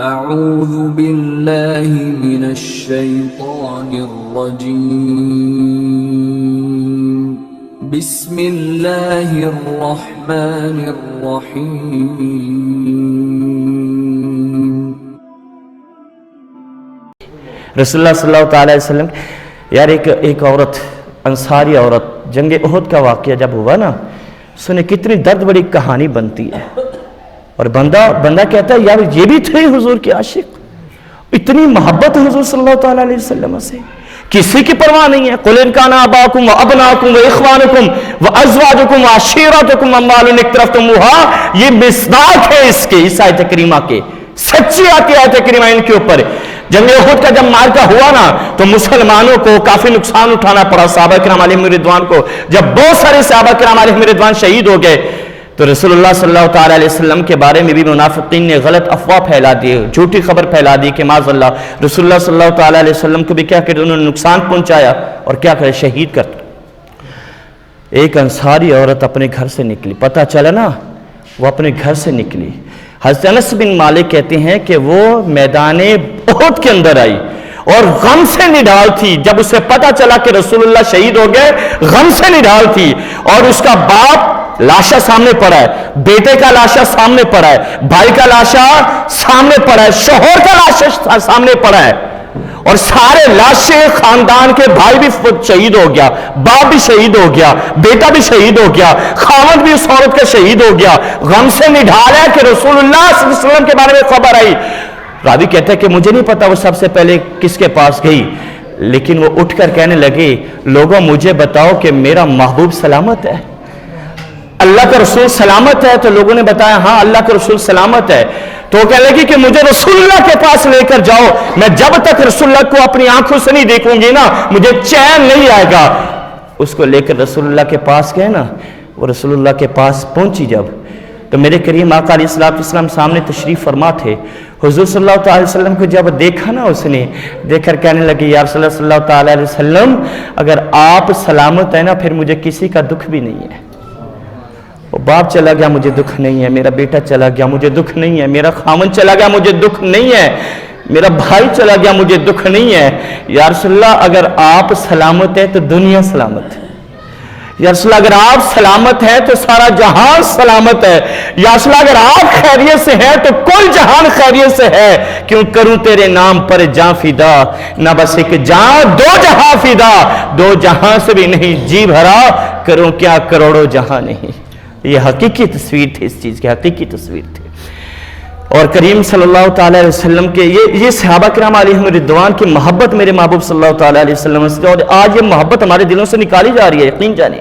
اعوذ باللہ من الشیطان الرجیم بسم اللہ الرحمن الرحیم۔ رسول اللہ صلی اللہ علیہ وسلم یار ایک عورت، انصاری عورت، جنگ احد کا واقعہ جب ہوا نا، سنے کتنی درد بڑی کہانی بنتی ہے، اور بندہ کہتا ہے یار یہ بھی تھے حضور کے عاشق، اتنی محبت حضور صلی اللہ علیہ وسلم سے، کسی کی پرواہ نہیں ہے۔ قُلْ إِنْ كَانَ آبَاؤُكُمْ وَأَبْنَاؤُكُمْ وَإِخْوَانُكُمْ وَأَزْوَاجُكُمْ وَعَشِيرَتُكُمْ وَأَمْوَالٌ اقْتَرَفْتُمُوهَا، یہ مصداق ہے اس آیت کریمہ کے، سچی آیت کریمہ ان کے اوپر۔ جنگ احد کا جب معرکہ ہوا نا تو مسلمانوں کو کافی نقصان اٹھانا پڑا، صحابہ کرام علیہم رضوان کو۔ جب بہت سارے صحابہ کرام علیہم رضوان شہید ہو گئے تو رسول اللہ صلی اللہ علیہ وسلم کے بارے میں بھی منافقین نے غلط افواہ پھیلا دی، جھوٹی خبر پھیلا دی کہ معاذ اللہ رسول اللہ صلی اللہ علیہ وسلم کو بھی کیا کہ انہوں نے نقصان پہنچایا اور کیا کرے شہید کر۔ ایک انصاری عورت اپنے گھر سے نکلی، پتہ چلا نا وہ اپنے گھر سے نکلی۔ حضرت انس بن مالک کہتے ہیں کہ وہ میدان احد کے اندر آئی اور غم سے نڈھال تھی۔ جب اسے پتہ چلا کہ رسول اللہ شہید ہو گئے، غم سے نڈھال تھی، اور اس کا باپ لاشا سامنے پڑا ہے، بیٹے کا لاشا سامنے پڑا ہے، بھائی کا لاشا سامنے پڑا ہے، شوہر کا لاشا سامنے پڑا ہے، اور سارے لاشے خاندان کے بھائی بھی شہید ہو گیا، باپ بھی شہید ہو گیا، بیٹا بھی شہید ہو گیا، خاوند بھی اس عورت کا شہید ہو گیا۔ غم سے نڈھال ہے کہ رسول اللہ صلی اللہ علیہ وسلم کے بارے میں خبر آئی۔ راوی کہتا ہے کہ مجھے نہیں پتا وہ سب سے پہلے کس کے پاس گئی، لیکن وہ اٹھ کر کہنے لگے لوگوں مجھے بتاؤ کہ میرا محبوب سلامت ہے، اللہ کا رسول سلامت ہے؟ تو لوگوں نے بتایا ہاں اللہ کا رسول سلامت ہے۔ تو وہ کہنے لگی کہ مجھے رسول اللہ کے پاس لے کر جاؤ، میں جب تک رسول اللہ کو اپنی آنکھوں سے نہیں دیکھوں گی نا مجھے چین نہیں آئے گا۔ اس کو لے کر رسول اللہ کے پاس گئے نا، وہ رسول اللہ کے پاس پہنچی جب تو میرے کریم آقا علیہ السلام سامنے تشریف فرما تھے۔ حضور صلی اللہ علیہ وسلم کو جب دیکھا نا اس نے، دیکھ کر کہنے لگی یا رسول اللہ صلی اللہ علیہ وسلم اگر آپ سلامت ہیں نا پھر مجھے کسی کا دکھ بھی نہیں ہے۔ وہ باپ چلا گیا مجھے دکھ نہیں ہے، میرا بیٹا چلا گیا مجھے دکھ نہیں ہے، میرا خامن چلا گیا مجھے دکھ نہیں ہے، میرا بھائی چلا گیا مجھے دکھ نہیں ہے۔ یا رسول اللہ اگر آپ سلامت ہیں تو دنیا سلامت ہے، یا رسول اللہ اگر آپ سلامت ہیں تو سارا جہان سلامت ہے، یا رسول اللہ اگر آپ خیریت سے ہیں تو کل جہان خیریت سے ہے۔ کیوں کروں تیرے نام پر جاں فدا، نہ بس ایک جاں دو جہاں فدا، دو جہاں سے بھی نہیں جی بھرا، کروں کیا کروڑوں جہاں نہیں۔ یہ حقیقی تصویر تھی، اس چیز کی حقیقی تصویر تھی۔ اور کریم صلی اللہ علیہ وسلم کے یہ صحابہ کرام علیہم رضوان کی محبت میرے محبوب صلی اللہ علیہ وسلم سے، اور آج یہ محبت ہمارے دلوں سے نکالی جا رہی ہے، یقین جانیں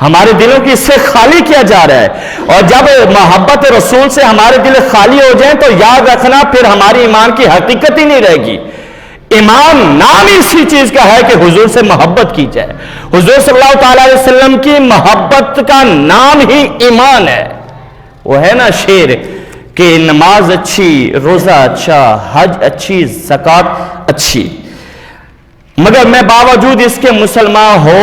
ہمارے دلوں کی اس سے خالی کیا جا رہا ہے۔ اور جب محبت رسول سے ہمارے دل خالی ہو جائیں تو یاد رکھنا پھر ہماری ایمان کی حقیقت ہی نہیں رہے گی۔ ایمان نام اسی چیز کا ہے کہ حضور سے محبت کی جائے، حضور صلی اللہ علیہ وسلم کی محبت کا نام ہی ایمان ہے۔ وہ ہے نا شعر کہ نماز اچھی، روزہ اچھا، حج اچھی، زکوٰۃ اچھی، مگر میں باوجود اس کے مسلمان ہو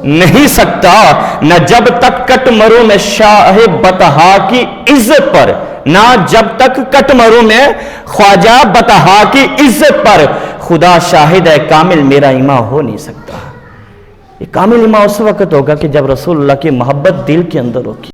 نہیں سکتا، نہ جب تک کٹ مروں میں شاہ بطحا کی عزت پر، نہ جب تک کٹ مروں میں خواجہ بطحا کی عزت پر، خدا شاہد ہے کامل میرا ایمان ہو نہیں سکتا۔ یہ کامل ایمان اس وقت ہوگا کہ جب رسول اللہ کی محبت دل کے اندر ہوگی۔